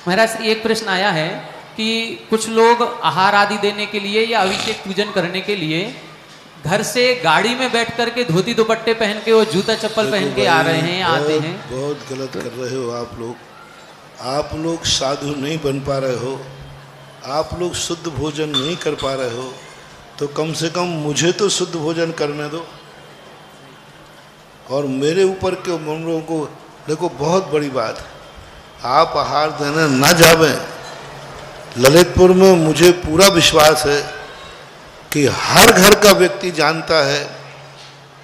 महाराज एक प्रश्न आया है कि कुछ लोग आहार आदि देने के लिए या अभिषेक पूजन करने के लिए घर से गाड़ी में बैठ करके धोती दुपट्टे पहन के और जूता चप्पल पहन के आ रहे हैं, आते हैं। बहुत गलत कर रहे हो आप लोग। आप लोग साधु नहीं बन पा रहे हो, आप लोग शुद्ध भोजन नहीं कर पा रहे हो, तो कम से कम मुझे तो शुद्ध भोजन करने दो। और मेरे ऊपर के लोगों को देखो, बहुत बड़ी बात है, आप आहार देने न जावें। ललितपुर में मुझे पूरा विश्वास है कि हर घर का व्यक्ति जानता है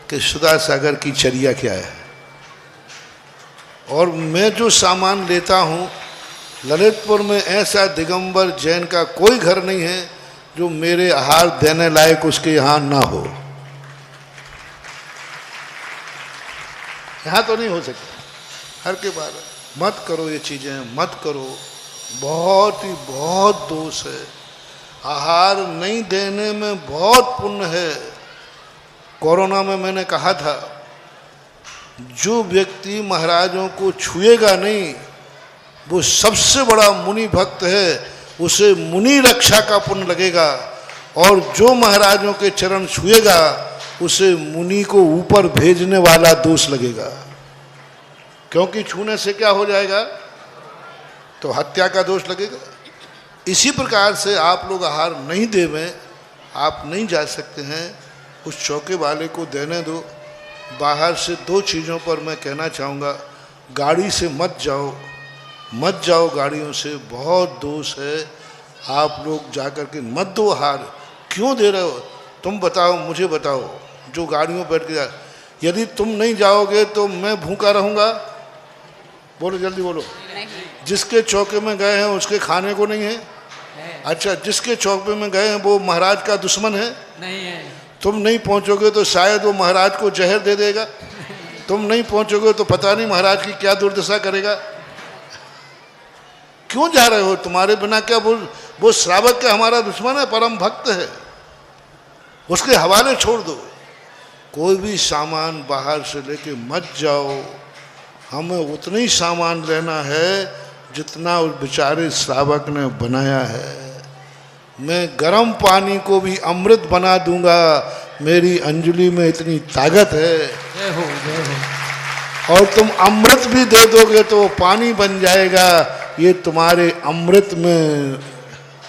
कि सुधा सागर की चर्या क्या है। और मैं जो सामान लेता हूँ, ललितपुर में ऐसा दिगंबर जैन का कोई घर नहीं है जो मेरे आहार देने लायक उसके यहाँ ना हो। यहाँ तो नहीं हो सकता। हर के बार मत करो, ये चीज़ें मत करो, बहुत दोष है। आहार नहीं देने में बहुत पुण्य है। कोरोना में मैंने कहा था, जो व्यक्ति महाराजों को छुएगा नहीं वो सबसे बड़ा मुनि भक्त है, उसे मुनि रक्षा का पुण्य लगेगा। और जो महाराजों के चरण छुएगा उसे मुनि को ऊपर भेजने वाला दोष लगेगा। क्योंकि छूने से क्या हो जाएगा, तो हत्या का दोष लगेगा। इसी प्रकार से आप लोग आहार नहीं देवें, आप नहीं जा सकते हैं, उस चौके वाले को देने दो। बाहर से दो चीज़ों पर मैं कहना चाहूँगा, गाड़ी से मत जाओ गाड़ियों से, बहुत दोष है। आप लोग जा कर के मत दो आहार। क्यों दे रहे हो तुम बताओ, मुझे बताओ, जो गाड़ियों बैठ के यदि तुम नहीं जाओगे तो मैं भूखा रहूँगा? बोलो जल्दी बोलो। जिसके चौके में गए हैं उसके खाने को नहीं है? अच्छा, जिसके चौके में गए हैं वो महाराज का दुश्मन है? नहीं है। तुम नहीं पहुंचोगे तो शायद वो महाराज को जहर दे देगा। तुम नहीं पहुंचोगे तो पता नहीं महाराज की क्या दुर्दशा करेगा। क्यों जा रहे हो? तुम्हारे बिना क्या वो श्रावक का हमारा दुश्मन है, परम भक्त है, उसके हवाले छोड़ दो। कोई भी सामान बाहर से लेके मत जाओ। हमें उतना ही सामान लेना है जितना उस बेचारे श्रावक ने बनाया है। मैं गर्म पानी को भी अमृत बना दूंगा, मेरी अंजलि में इतनी ताकत है। जय हो, जय हो। और तुम अमृत भी दे दोगे तो पानी बन जाएगा। ये तुम्हारे अमृत में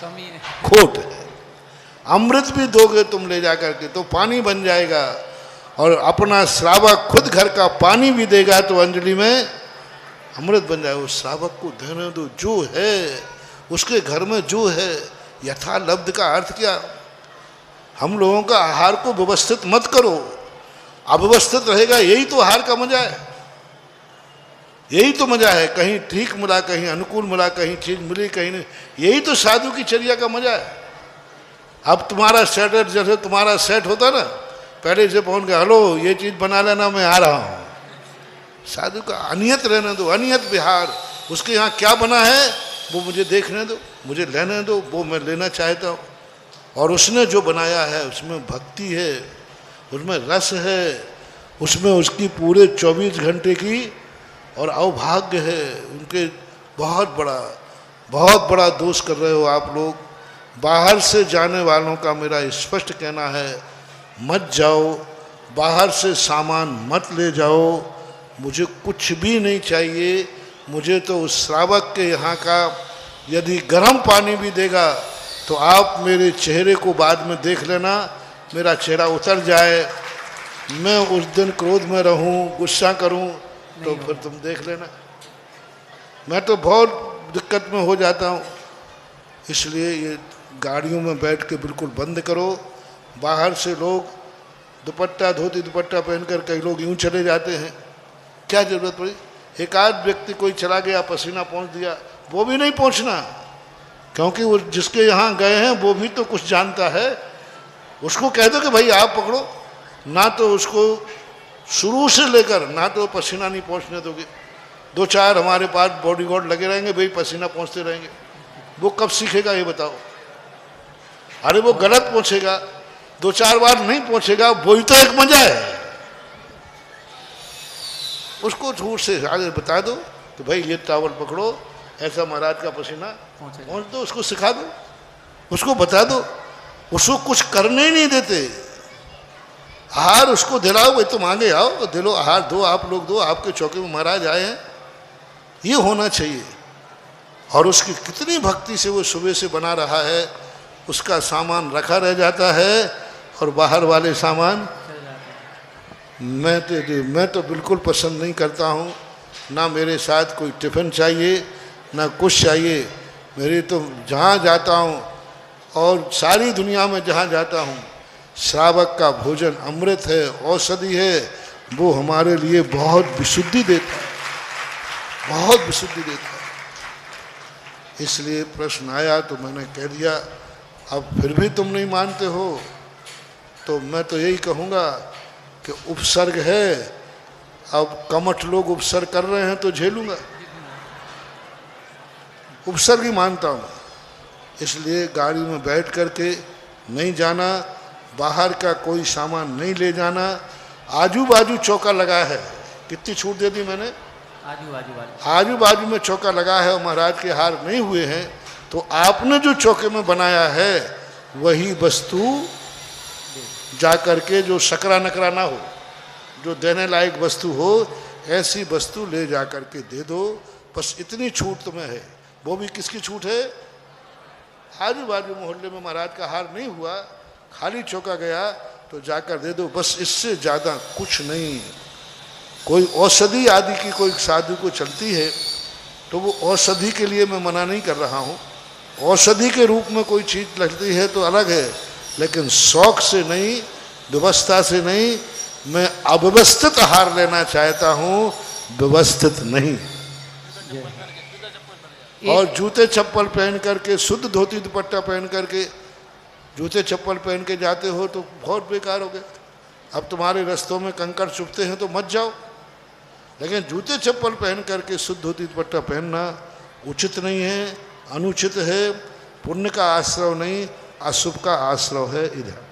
कमी है, खोट है। अमृत भी दोगे तुम ले जा करके तो पानी बन जाएगा। और अपना श्रावक खुद घर का पानी भी देगा तो अंजलि में अमृत बन जाएगा। उस श्रावक को देने दो, जो है उसके घर में जो है। यथा लब्ध का अर्थ क्या? हम लोगों का आहार को व्यवस्थित मत करो। अव्यवस्थित रहेगा, यही तो आहार का मजा है, यही तो मजा है। कहीं ठीक मिला, कहीं अनुकूल मिला, कहीं चीज मिली, कहीं नहीं। यही तो साधु की चर्या का मजा है। अब तुम्हारा सेट, जैसे तुम्हारा सेट होता ना, पहले से पहुंच गया, हेलो ये चीज बना लेना, मैं आ रहा हूँ। साधु का अनियत रहने दो, अनियत विहार। उसके यहाँ क्या बना है वो मुझे देखने दो, मुझे लेने दो, वो मैं लेना चाहता हूँ। और उसने जो बनाया है उसमें भक्ति है, उसमें रस है, उसमें उसकी पूरे 24 घंटे की और अवभाग्य है। उनके बहुत बड़ा दोष कर रहे हो आप लोग। बाहर से जाने वालों का मेरा स्पष्ट कहना है, मत जाओ, बाहर से सामान मत ले जाओ। मुझे कुछ भी नहीं चाहिए। मुझे तो उस श्रावक के यहाँ का यदि गर्म पानी भी देगा तो आप मेरे चेहरे को बाद में देख लेना, मेरा चेहरा उतर जाए, मैं उस दिन क्रोध में रहूं, गुस्सा करूं, तो फिर तुम देख लेना। मैं तो बहुत दिक्कत में हो जाता हूं। इसलिए ये गाड़ियों में बैठ के बिल्कुल बंद करो। बाहर से लोग दुपट्टा, धोती दुपट्टा पहनकर कई लोग यूं चले जाते हैं, क्या जरूरत पड़ी? एक आध व्यक्ति कोई चला गया, पसीना पहुंच दिया, वो भी नहीं पहुंचना, क्योंकि वो जिसके यहाँ गए हैं वो भी तो कुछ जानता है। उसको कह दो कि भाई आप पकड़ो, ना तो उसको शुरू से लेकर ना तो पसीना नहीं पहुंचने दोगे। 2-4 हमारे पास बॉडीगार्ड लगे रहेंगे, भाई पसीना पहुंचते रहेंगे। वो कब सीखेगा ये बताओ? अरे वो गलत पहुंचेगा, 2-4 बार नहीं पहुंचेगा, वही तो एक मजा है। उसको झूठ से आगे बता दो कि भाई ये टावल पकड़ो ऐसा महाराज का पसीना पहुंचेगा। पहुँच दो, उसको सिखा दो, उसको बता दो। उसको कुछ करने ही नहीं देते। आहार उसको दिलाओ, भाई तुम आगे आओ, दिलो आहार दो, आप लोग दो, आपके चौके में महाराज आए हैं, ये होना चाहिए। और उसकी कितनी भक्ति से वो सुबह से बना रहा है, उसका सामान रखा रह जाता है और बाहर वाले सामान मैं तो बिल्कुल पसंद नहीं करता हूँ। ना मेरे साथ कोई टिफ़िन चाहिए, ना कुछ चाहिए। मेरी तो जहाँ जाता हूँ और सारी दुनिया में जहाँ जाता हूँ, श्रावक का भोजन अमृत है, औषधि है, वो हमारे लिए बहुत विशुद्धि देता है, बहुत विशुद्धि देता है। इसलिए प्रश्न आया तो मैंने कह दिया। अब फिर भी तुम नहीं मानते हो तो मैं तो यही कहूँगा कि उपसर्ग है, अब कमठ लोग उपसर्ग कर रहे हैं तो झेलूंगा, उपसर्ग ही मानता हूँ। इसलिए गाड़ी में बैठ करके नहीं जाना, बाहर का कोई सामान नहीं ले जाना। आजू बाजू चौका लगा है, कितनी छूट दे दी मैंने, आजू बाजू में चौका लगा है और महाराज के हार नहीं हुए हैं, तो आपने जो चौके में बनाया है वही वस्तु जा करके, जो सकरा नकरा ना हो, जो देने लायक वस्तु हो, ऐसी वस्तु ले जा करके दे दो। बस इतनी छूट तुम्हें है। वो भी किसकी छूट है? आजू बाजू मोहल्ले में महाराज का हार नहीं हुआ, खाली चौका गया तो जाकर दे दो, बस इससे ज़्यादा कुछ नहीं। कोई औषधि आदि की कोई साधु को चलती है तो वो औषधि के लिए मैं मना नहीं कर रहा हूँ, औषधि के रूप में कोई चीज़ लगती है तो अलग है, लेकिन शौक से नहीं, व्यवस्था से नहीं। मैं अव्यवस्थित आहार लेना चाहता हूँ, व्यवस्थित नहीं। और जूते चप्पल पहन करके, शुद्ध धोती दुपट्टा पहन करके जूते चप्पल पहन के जाते हो तो बहुत बेकार हो गया। अब तुम्हारे रास्तों में कंकड़ चुभते हैं तो मत जाओ, लेकिन जूते चप्पल पहन करके शुद्ध धोती दुपट्टा पहनना उचित नहीं है, अनुचित है, पुण्य का आश्रय नहीं, अशुभ का आश्रय है। इधर